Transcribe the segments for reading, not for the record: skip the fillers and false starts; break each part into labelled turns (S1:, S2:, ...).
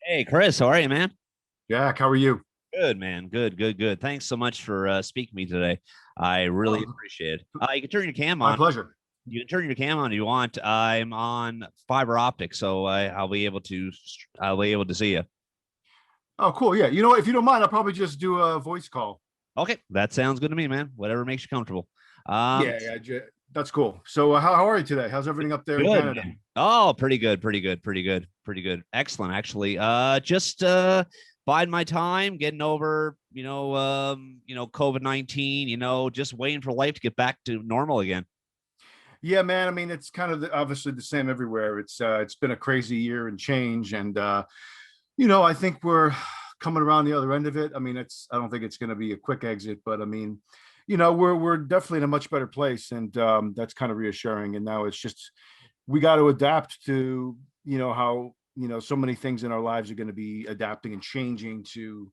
S1: Hey, Chris, how are you, man?
S2: Jack, how are you?
S1: Good, man. Good, good, good. Thanks so much for speaking to me today. I really
S2: Oh,
S1: appreciate it. You can turn your cam
S2: my
S1: on.
S2: pleasure.
S1: You can turn your cam on if you want. I'm on fiber optic, so I'll be able to. I'll be able to see you.
S2: Oh, cool. Yeah. You know what? If you don't mind, I'll probably just do a voice call.
S1: Okay, that sounds good to me, man. Whatever makes you comfortable. Um,
S2: That's cool. So, how are you today? How's everything up there in
S1: Good,
S2: Canada?
S1: man. Oh, pretty good, pretty good, pretty good, pretty good. Excellent, actually. Just biding my time, getting over, COVID-19. Just waiting for life to get back to normal again.
S2: Yeah, man. I mean, it's kind of obviously the same everywhere. It's been a crazy year and change, and I think we're coming around the other end of it. I mean, I don't think it's going to be a quick exit, but I mean, we're definitely in a much better place, and that's kind of reassuring. And now it's just we got to adapt to how so many things in our lives are going to be adapting and changing to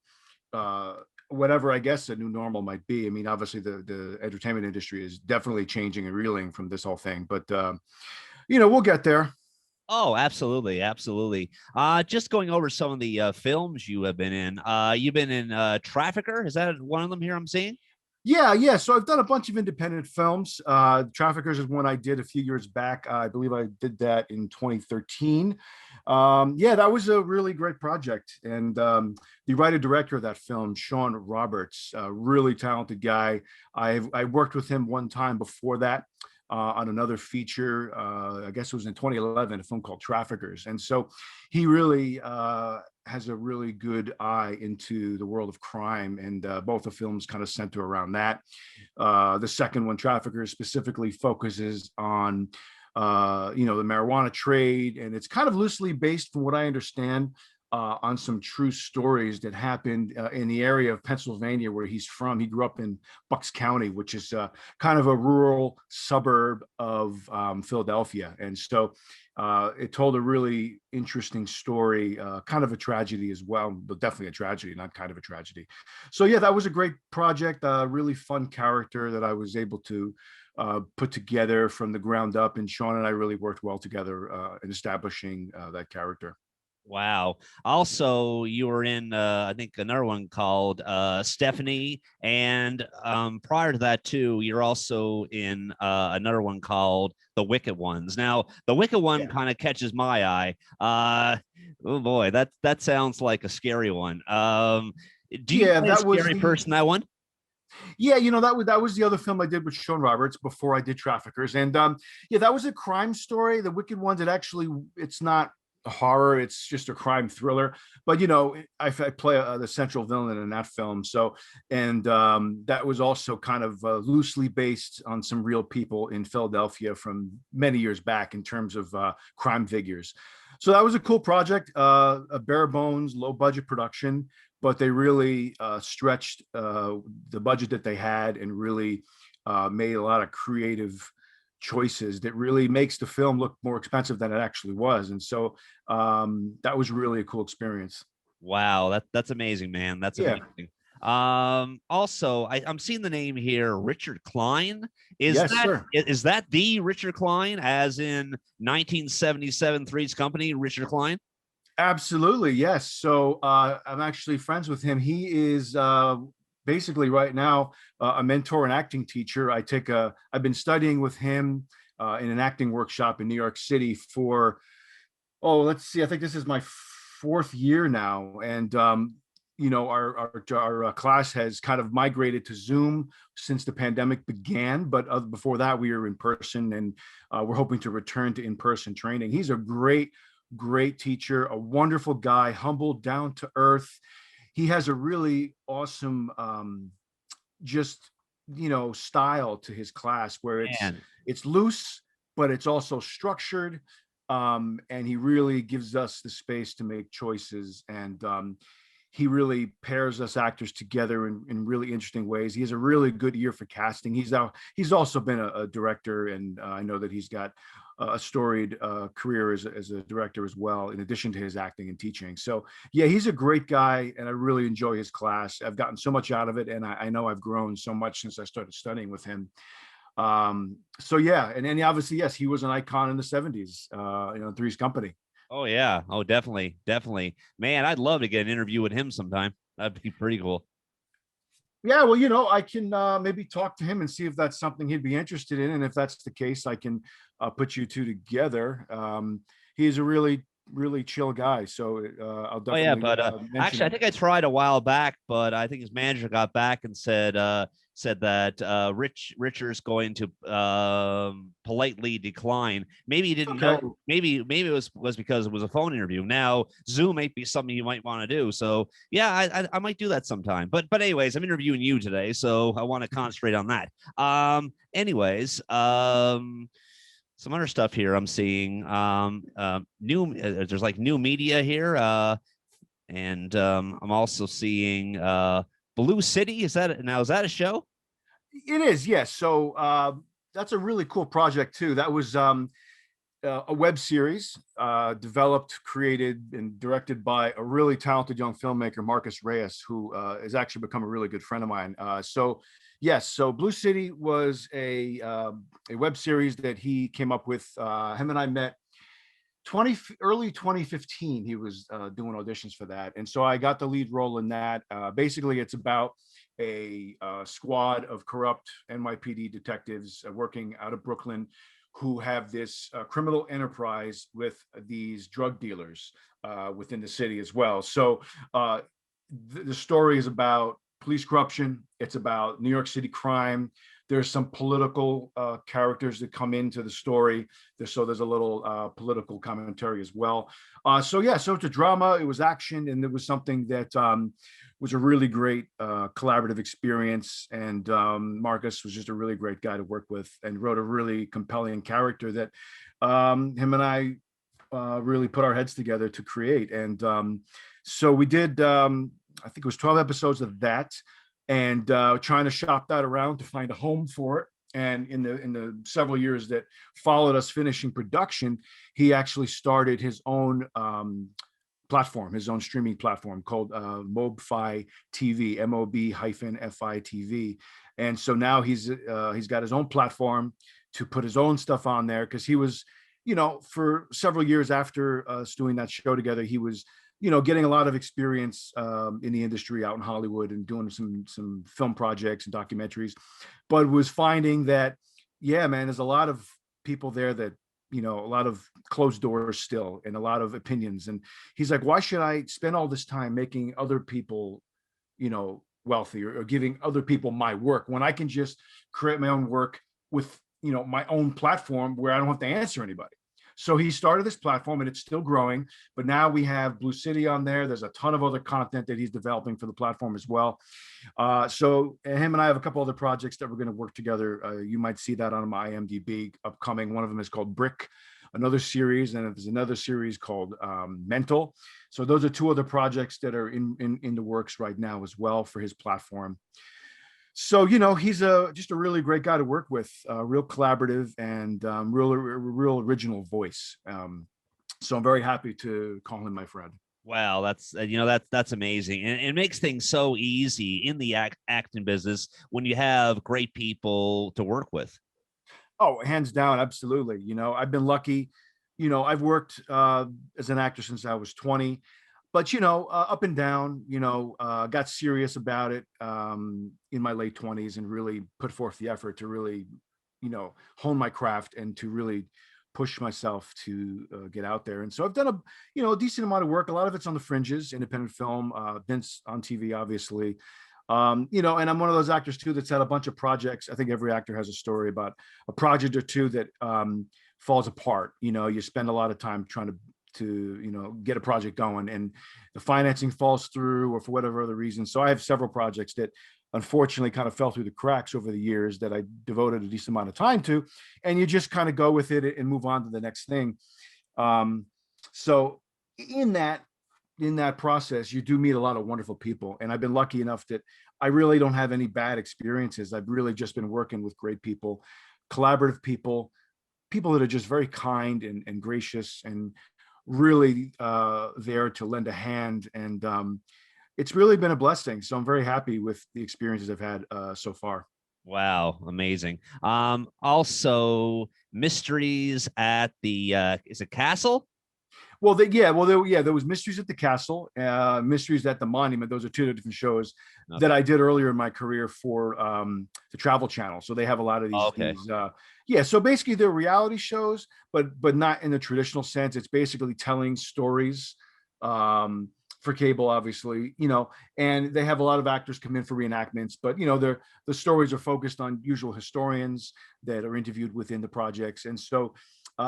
S2: uh whatever I guess a new normal might be. I mean, obviously the entertainment industry is definitely changing and reeling from this whole thing, but we'll get there.
S1: Oh, absolutely, absolutely. Just going over some of the films you have been in. You've been in Trafficker. Is that one of them here I'm seeing?
S2: Yeah. So I've done a bunch of independent films. Traffickers is one I did a few years back. I believe I did that in 2013. Yeah, that was a really great project. And the writer director of that film, Sean Roberts, a really talented guy. I worked with him one time before that. On another feature, I guess it was in 2011, a film called Traffickers. And so he really has a really good eye into the world of crime, and both the films kind of center around that. The second one, Traffickers, specifically focuses on the marijuana trade, and it's kind of loosely based, from what I understand, on some true stories that happened in the area of Pennsylvania where he's from. He grew up in Bucks County, which is kind of a rural suburb of Philadelphia. And so it told a really interesting story, kind of a tragedy as well, but definitely a tragedy, not kind of a tragedy. So, yeah, that was a great project, a really fun character that I was able to put together from the ground up. And Sean and I really worked well together in establishing that character.
S1: Wow. Also, you were in I think another one called Stephanie, and prior to that too, you're also in another one called The Wicked Ones. Now, The Wicked One
S2: Yeah.
S1: kind of catches my eye. Oh boy, that sounds like a scary one. Do you
S2: Yeah,
S1: play a
S2: that was
S1: scary
S2: the
S1: person that one?
S2: yeah, that was the other film I did with Sean Roberts before I did Traffickers. And yeah, that was a crime story. The Wicked Ones, it's not a horror, it's just a crime thriller. But I play the central villain in that film. So, and that was also kind of loosely based on some real people in Philadelphia from many years back in terms of crime figures. So that was a cool project, a bare bones, low budget production, but they really stretched the budget that they had and really made a lot of creative choices that really makes the film look more expensive than it actually was. And so that was really a cool experience.
S1: Wow, that's amazing, man. That's
S2: Yeah.
S1: amazing. Also, I'm seeing the name here, Richard Klein. Is
S2: Yes,
S1: that
S2: sir.
S1: is that the Richard Klein, as in 1977 Three's Company, Richard Klein?
S2: Absolutely. Yes. So I'm actually friends with him. He is basically right now a mentor and acting teacher. I've been studying with him in an acting workshop in New York City for, oh, let's see, I think this is my fourth year now. And our class has kind of migrated to Zoom since the pandemic began, but before that we were in person, and we're hoping to return to in-person training. He's a great teacher, a wonderful guy, humble, down to earth. He has a really awesome just style to his class where
S1: Man,
S2: it's loose, but it's also structured. And he really gives us the space to make choices, and he really pairs us actors together in really interesting ways. He has a really good ear for casting. He's also been a director, and I know that he's got a storied career as a director as well, in addition to his acting and teaching. So yeah, he's a great guy, and I really enjoy his class. I've gotten so much out of it, and I know I've grown so much since I started studying with him. So yeah, and obviously, yes, he was an icon in the 70s, Three's Company.
S1: Oh yeah. Oh, definitely, definitely. Man, I'd love to get an interview with him sometime. That'd be pretty cool.
S2: Yeah, well, I can maybe talk to him and see if that's something he'd be interested in, and if that's the case, I can put you two together. He's a really chill guy, so I'll
S1: Oh yeah,
S2: definitely
S1: but
S2: mention
S1: actually, I
S2: him.
S1: think I tried a while back, but I think his manager got back and said that Richard's going to politely decline. Maybe he didn't
S2: Okay.
S1: know. Maybe it was because it was a phone interview. Now Zoom might be something you might want to do. So yeah, I might do that sometime. But anyways, I'm interviewing you today, so I want to concentrate on that. Anyways, some other stuff here I'm seeing. New there's like new media here. And I'm also seeing Blue City. Is that a show?
S2: It is, yes. So that's a really cool project too. That was a web series developed, created, and directed by a really talented young filmmaker, Marcus Reyes, who has actually become a really good friend of mine. So, yes, so Blue City was a web series that he came up with. Him and I met early 2015. He was doing auditions for that, and so I got the lead role in that. Basically, it's about a squad of corrupt NYPD detectives working out of Brooklyn who have this criminal enterprise with these drug dealers within the city as well. So the story is about police corruption. It's about New York City crime. There's some political characters that come into the story. So there's a little political commentary as well. So yeah, so it's a drama. It was action, and it was something that was a really great collaborative experience. And Marcus was just a really great guy to work with, and wrote a really compelling character that him and I really put our heads together to create. And so we did. I think it was 12 episodes of that, and trying to shop that around to find a home for it. And in the several years that followed us finishing production, he actually started his own platform, his own streaming platform called mobfi-tv, mob-fi-tv. And so now he's got his own platform to put his own stuff on there, because he was, for several years after us doing that show together, he was getting a lot of experience in the industry out in Hollywood and doing some film projects and documentaries, but was finding that, yeah, man, there's a lot of people there that, a lot of closed doors still, and a lot of opinions. And he's like, why should I spend all this time making other people, wealthy, or giving other people my work, when I can just create my own work with, my own platform where I don't have to answer anybody. So he started this platform, and it's still growing, but now we have Blue City on there. There's a ton of other content that he's developing for the platform as well. So him and I have a couple other projects that we're going to work together. You might see that on my IMDb upcoming. One of them is called Brick, another series, and there's another series called Mental. So those are two other projects that are in the works right now as well for his platform. So he's just a really great guy to work with, real collaborative, and real original voice. So I'm very happy to call him my friend.
S1: Wow, that's amazing, and it makes things so easy in the acting business when you have great people to work with.
S2: Oh, hands down, absolutely. I've been lucky. I've worked as an actor since I was 20, but up and down. Got serious about it in my late 20s, and really put forth the effort to really, hone my craft, and to really push myself to get out there. And so I've done a decent amount of work. A lot of it's on the fringes, independent film, Vince on TV, obviously. And I'm one of those actors too that's had a bunch of projects. I think every actor has a story about a project or two that falls apart. You spend a lot of time trying to get a project going, and the financing falls through, or for whatever other reason. So I have several projects that unfortunately kind of fell through the cracks over the years that I devoted a decent amount of time to, and you just kind of go with it and move on to the next thing. So in that process, you do meet a lot of wonderful people, and I've been lucky enough that I really don't have any bad experiences. I've really just been working with great people, collaborative people that are just very kind and gracious, and really there to lend a hand. And it's really been a blessing. So I'm very happy with the experiences I've had so far.
S1: Wow, amazing. Also, mysteries at the is it castle?
S2: Well, there was Mysteries at the Castle, Mysteries at the Monument. Those are two different shows that
S1: Okay.
S2: I did earlier in my career for the Travel Channel. So they have a lot of
S1: Okay.
S2: yeah. So basically, they're reality shows, but not in the traditional sense. It's basically telling stories um, for cable, obviously, and they have a lot of actors come in for reenactments. But the stories are focused on usual historians that are interviewed within the projects, and so.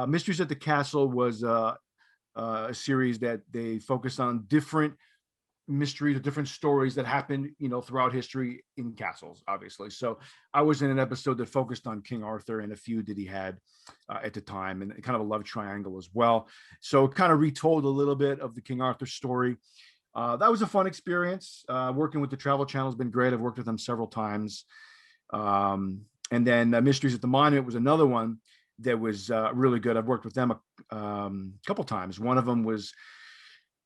S2: Mysteries at the Castle was a series that they focused on different mysteries or different stories that happened, throughout history in castles, obviously. So I was in an episode that focused on King Arthur and a feud that he had at the time, and kind of a love triangle as well. So it kind of retold a little bit of the King Arthur story. That was a fun experience. Working with the Travel Channel has been great. I've worked with them several times. And then Mysteries at the Monument was another one that was really good. I've worked with them a couple times. One of them was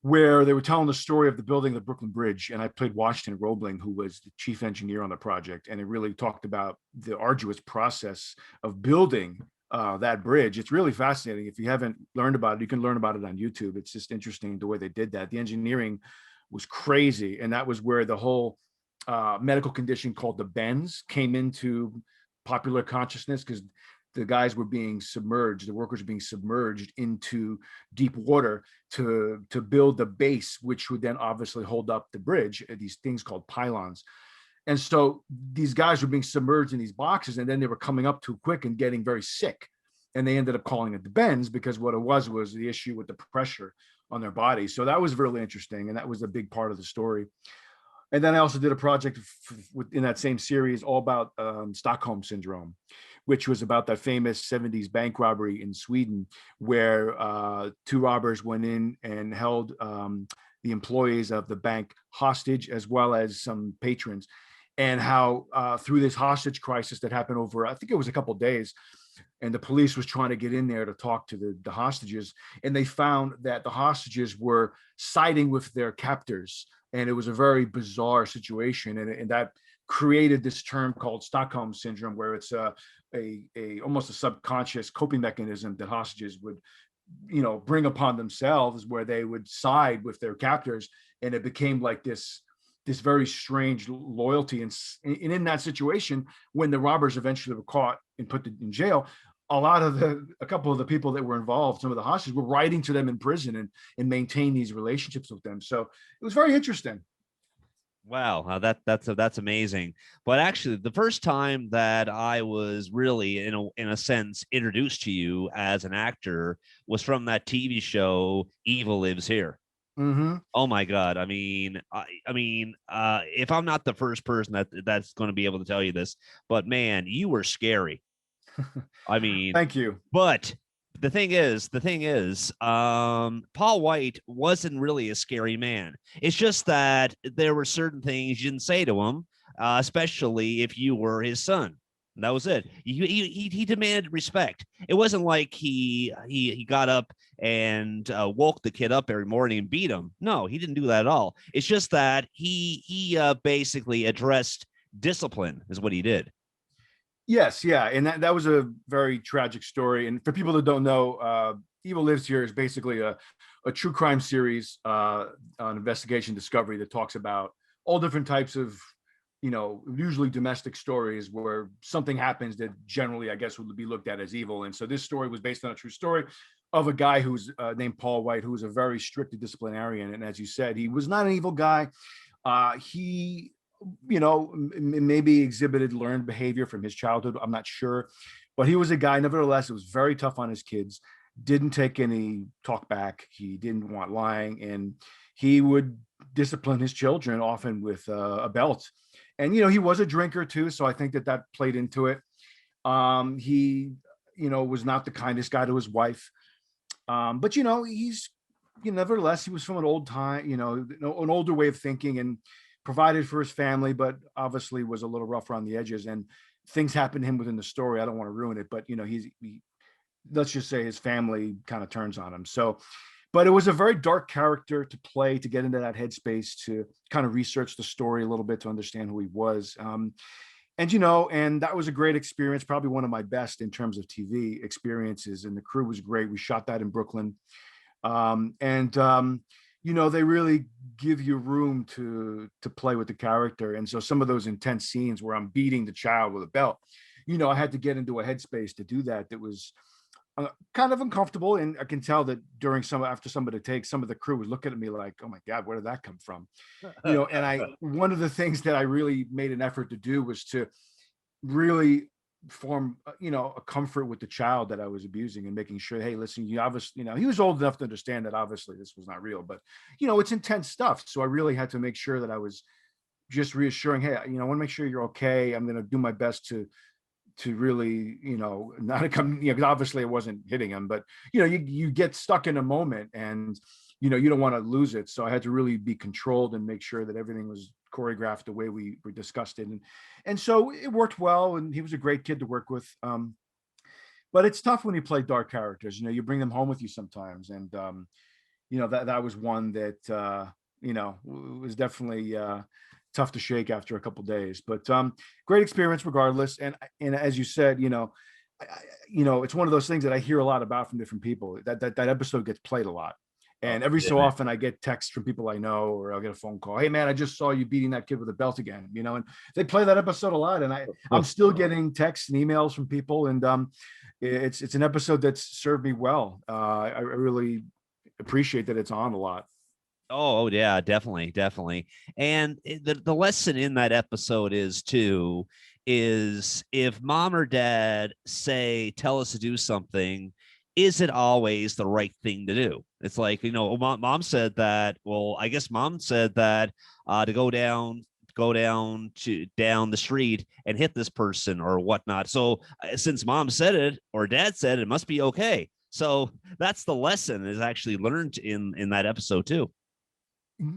S2: where they were telling the story of the building of the Brooklyn Bridge, and I played Washington Roebling, who was the chief engineer on the project, and it really talked about the arduous process of building that bridge. It's really fascinating. If you haven't learned about it, you can learn about it on YouTube. It's just interesting the way they did that. The engineering was crazy, and that was where the whole medical condition called the bends came into popular consciousness, because the guys were being submerged, the workers were being submerged into deep water to build the base, which would then obviously hold up the bridge, these things called pylons. And so these guys were being submerged in these boxes, and then they were coming up too quick and getting very sick. And they ended up calling it the bends, because what it was the issue with the pressure on their body. So that was really interesting, and that was a big part of the story. And then I also did a project in that same series all about Stockholm syndrome, which was about that famous 70s bank robbery in Sweden, where two robbers went in and held the employees of the bank hostage, as well as some patrons. And how through this hostage crisis that happened over, I think it was a couple of days, and the police was trying to get in there to talk to the hostages, and they found that the hostages were siding with their captors, and it was a very bizarre situation, and that created this term called Stockholm syndrome, where it's a almost a subconscious coping mechanism that hostages would bring upon themselves, where they would side with their captors, and it became like this very strange loyalty. And in that situation, when the robbers eventually were caught and put in jail, a couple of the people that were involved, some of the hostages, were writing to them in prison and maintain these relationships with them. So it was very interesting.
S1: Wow, that's amazing. But actually, the first time that I was really, in a sense, introduced to you as an actor was from that TV show Eva Lives Here.
S2: Mm-hmm.
S1: Oh my God! If I'm not the first person that's going to be able to tell you this, but man, you were scary. I mean,
S2: Thank you.
S1: but the thing is, Paul White wasn't really a scary man. It's just that there were certain things you didn't say to him, especially if you were his son. And that was it. He demanded respect. It wasn't like he got up and woke the kid up every morning and beat him. No, he didn't do that at all. It's just that he basically addressed discipline is what he did.
S2: Yes, yeah, and that was a very tragic story. And for people that don't know, Eva Lives Here is basically a true crime series on investigation discovery that talks about all different types of, usually domestic stories where something happens that generally, I guess, would be looked at as evil. And so this story was based on a true story of a guy who's named Paul White, who was a very strict disciplinarian. And as you said, he was not an evil guy. He maybe exhibited learned behavior from his childhood. I'm not sure, but he was a guy, nevertheless, it was very tough on his kids, didn't take any talk back. He didn't want lying, and he would discipline his children often with a belt. And, he was a drinker too. So I think that played into it. He, was not the kindest guy to his wife. But, nevertheless, he was from an old time, an older way of thinking, and provided for his family, but obviously was a little rough around the edges, and things happened to him within the story. I don't want to ruin it, but let's just say his family kind of turns on him. So, but it was a very dark character to play, to get into that headspace, to kind of research the story a little bit, to understand who he was. And that was a great experience, probably one of my best in terms of TV experiences. And the crew was great. We shot that in Brooklyn. And they really give you room to play with the character. And so some of those intense scenes where I'm beating the child with a belt, I had to get into a headspace to do that. That was kind of uncomfortable, and I can tell that after some of the takes, some of the crew was looking at me like, "Oh my God, where did that come from?" And one of the things that I really made an effort to do was to really form a comfort with the child that I was abusing, and making sure, hey, listen, you obviously, he was old enough to understand that obviously this was not real, but it's intense stuff. So I really had to make sure that I was just reassuring, hey, I want to make sure you're okay. I'm going to do my best to really, not come, because obviously I wasn't hitting him, but you get stuck in a moment, and you don't want to lose it. So I had to really be controlled and make sure that everything was choreographed the way we discussed it. And so it worked well, and he was a great kid to work with. But it's tough when you play dark characters, you bring them home with you sometimes. And that was one that was definitely tough to shake after a couple of days, but great experience regardless. And as you said, it's one of those things that I hear a lot about from different people. That episode gets played a lot, and every so often I get texts from people I know, or I'll get a phone call. Hey man, I just saw you beating that kid with a belt again. And they play that episode a lot, and I'm still getting texts and emails from people, and it's an episode that's served me well. I really appreciate that it's on a lot.
S1: Oh yeah, definitely, definitely. And the lesson in that episode is if mom or dad tell us to do something, is it always the right thing to do? It's like, mom said that. Well, I guess mom said that to go down the street and hit this person or whatnot. So since mom said it or dad said it, must be okay. So that's the lesson is actually learned in that episode too.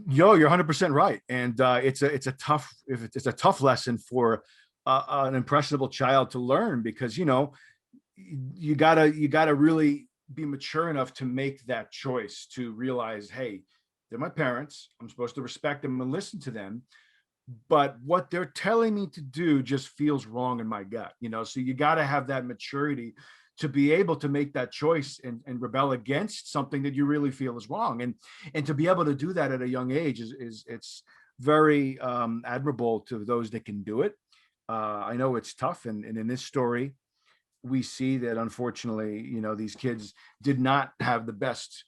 S2: You're 100% right, and it's a tough lesson for an impressionable child to learn, because you gotta really be mature enough to make that choice, to realize, hey, they're my parents. I'm supposed to respect them and listen to them, but what they're telling me to do just feels wrong in my gut. So you got to have that maturity to be able to make that choice, and rebel against something that you really feel is wrong, and to be able to do that at a young age is it's very admirable to those that can do it. I know it's tough, and in this story we see that unfortunately these kids did not have the best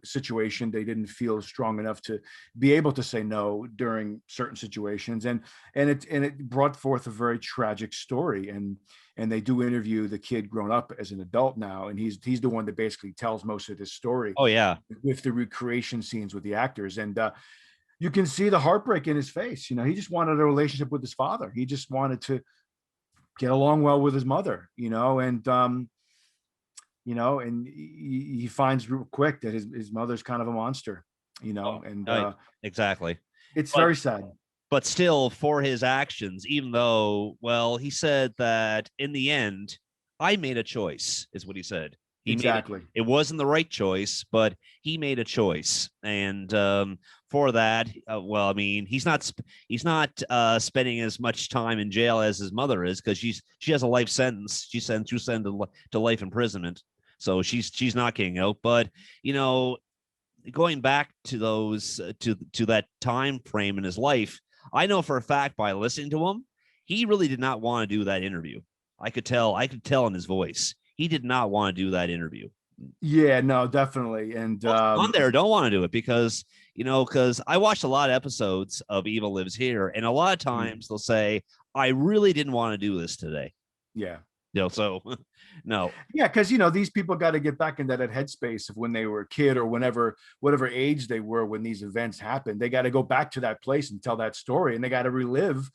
S2: situation. They didn't feel strong enough to be able to say no during certain situations, and it brought forth a very tragic story. And they do interview the kid grown up as an adult now, and he's the one that basically tells most of this story
S1: Oh yeah.
S2: with the recreation scenes with the actors. And you can see the heartbreak in his face. He just wanted a relationship with his father. He just wanted to get along well with his mother, and he finds real quick that his mother's kind of a monster,
S1: Oh,
S2: and
S1: exactly.
S2: it's
S1: But
S2: very sad.
S1: but still, for his actions, even though, well, he said that in the end, I made a choice, is what he said. He made it.
S2: Exactly.
S1: It wasn't the right choice, but he made a choice, and for that, well, I mean, he's not spending as much time in jail as his mother is, because she has a life sentence. She's sentenced to life imprisonment, so she's not getting out. But you know, going back to those to that time frame in his life, I know for a fact by listening to him, he really did not want to do that interview. I could tell in his voice. He did not want to do that interview.
S2: Yeah, no, definitely. And
S1: Most on there don't want to do it because I watched a lot of episodes of Eva Lives Here, and a lot of times they'll say, I really didn't want to do this today.
S2: yeah.
S1: So no.
S2: Yeah, because these people got to get back into that headspace of when they were a kid, or whatever age they were when these events happened. They got to go back to that place and tell that story, and they got to relive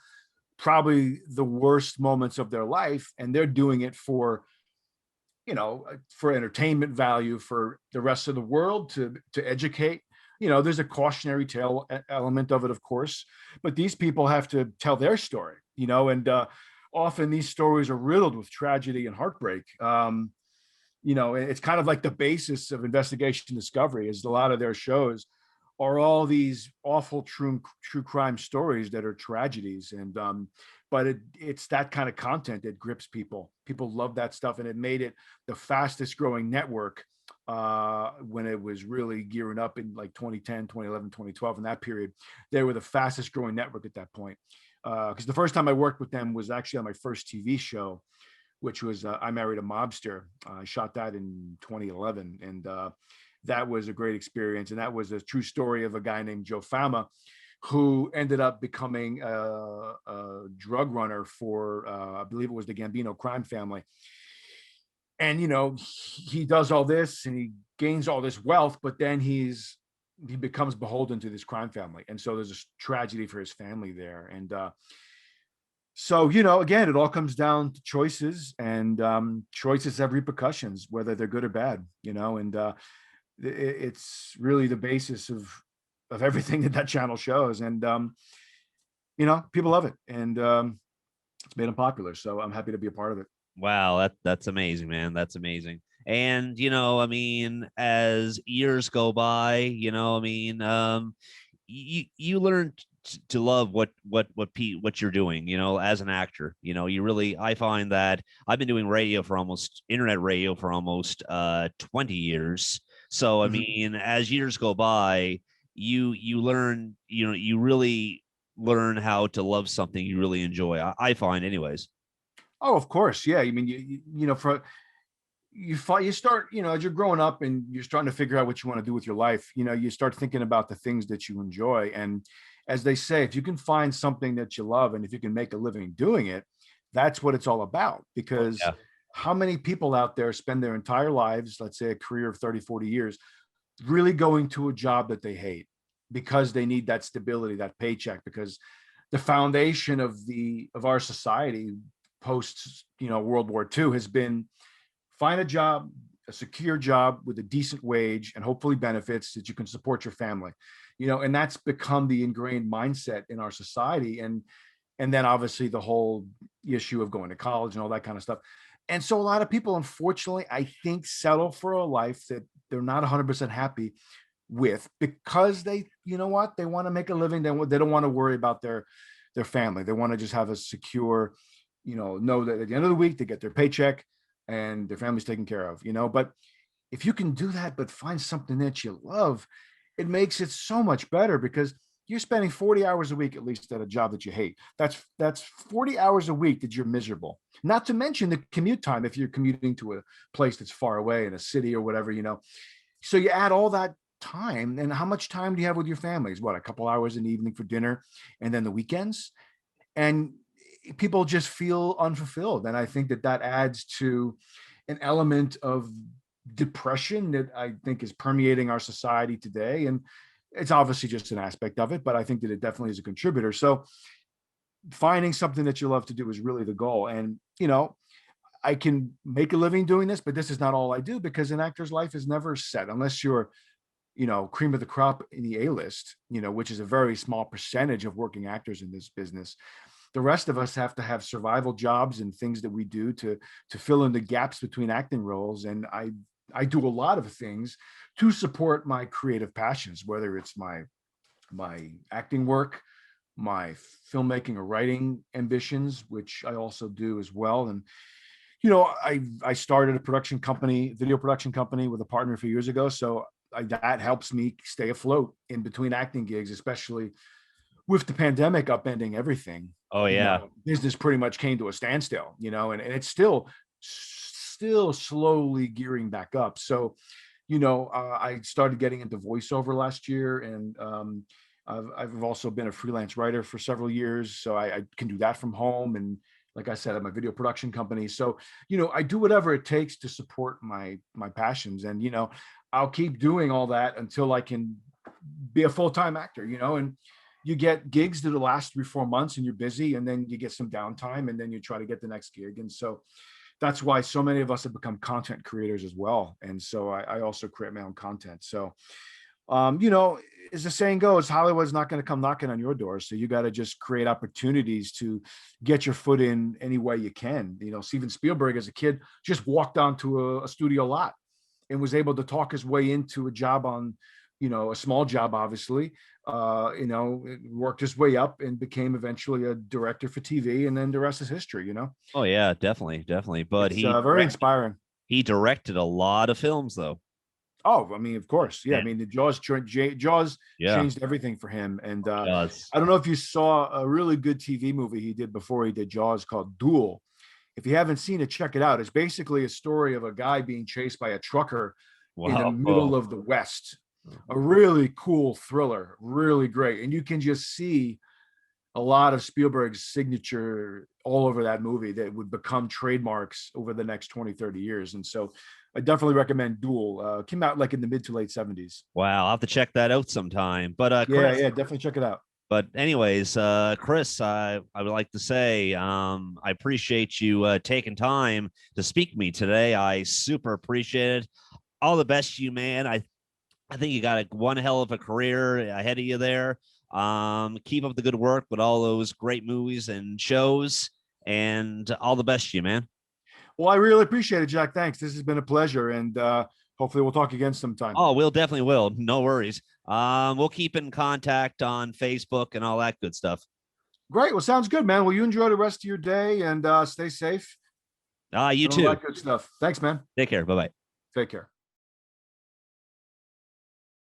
S2: probably the worst moments of their life, and they're doing it for entertainment value, for the rest of the world to educate. There's a cautionary tale element of it, of course, but these people have to tell their story, and often these stories are riddled with tragedy and heartbreak. It's kind of like the basis of investigation discovery, is a lot of their shows are all these awful true crime stories that are tragedies. And but it's that kind of content that grips people. People love that stuff, and it made it the fastest growing network when it was really gearing up in like 2010, 2011, 2012. In that period, they were the fastest growing network at that point. Because the first time I worked with them was actually on my first TV show, which was I Married a Mobster. I shot that in 2011, and that was a great experience. And that was a true story of a guy named Joe Fama, who ended up becoming a drug runner for, I believe it was the Gambino crime family. And, you know, he does all this and he gains all this wealth, but then he becomes beholden to this crime family. And so there's a tragedy for his family there. And so, you know, again, it all comes down to choices, and choices have repercussions, whether they're good or bad, you know, and it's really the basis of everything that channel shows. And, you know, people love it, and it's made them popular. So I'm happy to be a part of it.
S1: Wow, that's amazing, man. That's amazing. And you know, I mean, as years go by, you know, I mean, you learn to love what you're doing, you know, as an actor. You know, you really, I find that I've been doing radio for almost internet radio for almost 20 years. So I
S2: Mhm.
S1: mean, as years go by, you learn, you know, you really learn how to love something you really enjoy. I find anyways.
S2: Oh, of course. Yeah. I mean, you know, you start, you know, as you're growing up and you're starting to figure out what you want to do with your life, you know, you start thinking about the things that you enjoy. And as they say, if you can find something that you love and if you can make a living doing it, that's what it's all about. Because
S1: Yeah.
S2: how many people out there spend their entire lives, let's say a career of 30, 40 years, really going to a job that they hate because they need that stability, that paycheck, because the foundation of our society post, you know, World War II has been find a job, a secure job with a decent wage and hopefully benefits that you can support your family, you know, and that's become the ingrained mindset in our society. And then obviously the whole issue of going to college and all that kind of stuff. And so a lot of people, unfortunately, I think settle for a life that they're not 100% happy with, because they, you know what, they want to make a living. They don't want to worry about their family. They want to just have a secure, you know that at the end of the week they get their paycheck and their family's taken care of, you know. But if you can do that, but find something that you love, it makes it so much better, because you're spending 40 hours a week at least at a job that you hate. That's 40 hours a week that you're miserable. Not to mention the commute time if you're commuting to a place that's far away in a city or whatever, you know. So you add all that time, and how much time do you have with your families? What, a couple hours in the evening for dinner and then the weekends? And people just feel unfulfilled. And I think that adds to an element of depression that I think is permeating our society today. And it's obviously just an aspect of it, but I think that it definitely is a contributor. So finding something that you love to do is really the goal. And, you know, I can make a living doing this, but this is not all I do, because an actor's life is never set unless you're, you know, cream of the crop in the A-list, you know, which is a very small percentage of working actors in this business. The rest of us have to have survival jobs and things that we do to fill in the gaps between acting roles. And I do a lot of things to support my creative passions, whether it's my acting work, my filmmaking or writing ambitions, which I also do as well. And you know, I started a production company, video production company, with a partner a few years ago. So that helps me stay afloat in between acting gigs, especially with the pandemic upending everything.
S1: Oh
S2: You
S1: yeah.
S2: know, business pretty much came to a standstill, you know, and it's still slowly gearing back up. So, you know, I started getting into voiceover last year, and I've also been a freelance writer for several years, so I can do that from home. And like I said, I have my video production company. So, you know, I do whatever it takes to support my passions, and you know, I'll keep doing all that until I can be a full-time actor. You know, and you get gigs that'll last 3 4 months, and you're busy, and then you get some downtime, and then you try to get the next gig. And so that's why so many of us have become content creators as well. And so I also create my own content. So you know, as the saying goes, Hollywood's not going to come knocking on your door. So you got to just create opportunities to get your foot in any way you can. You know, Steven Spielberg as a kid just walked onto a studio lot and was able to talk his way into a job on, you know, a small job, obviously. You know, worked his way up and became eventually a director for TV. And then the rest is history, you know.
S1: Oh yeah, definitely, definitely. But
S2: It's very inspiring.
S1: he directed a lot of films though.
S2: Oh, I mean, of course. Yeah. I
S1: Yeah.
S2: mean, the Jaws
S1: Yeah.
S2: changed everything for him. And
S1: Jaws.
S2: I don't know if you saw a really good TV movie he did before he did Jaws called Duel. If you haven't seen it, check it out. It's basically a story of a guy being chased by a trucker in the
S1: Wow.
S2: middle of the West. A really cool thriller, really great. And you can just see a lot of Spielberg's signature all over that movie that would become trademarks over the next 20, 30 years. And so I definitely recommend Duel. Came out like in the mid to late 70s.
S1: Wow. I'll have to check that out sometime. But
S2: Yeah,
S1: Chris,
S2: yeah, definitely check it out.
S1: but anyways, Chris, I would like to say I appreciate you taking time to speak to me today. I super appreciate it. All the best to you, man. I think you got one hell of a career ahead of you there. Keep up the good work with all those great movies and shows, and all the best to you, man.
S2: Well, I really appreciate it, Jack. Thanks. This has been a pleasure. And hopefully we'll talk again sometime.
S1: Oh, we'll definitely will. No worries. We'll keep in contact on Facebook and all that good stuff.
S2: Great. Well, sounds good, man. Well, you enjoy the rest of your day and stay safe
S1: You
S2: and all
S1: too.
S2: that good stuff. Thanks, man.
S1: Take care. Bye bye.
S2: Take care.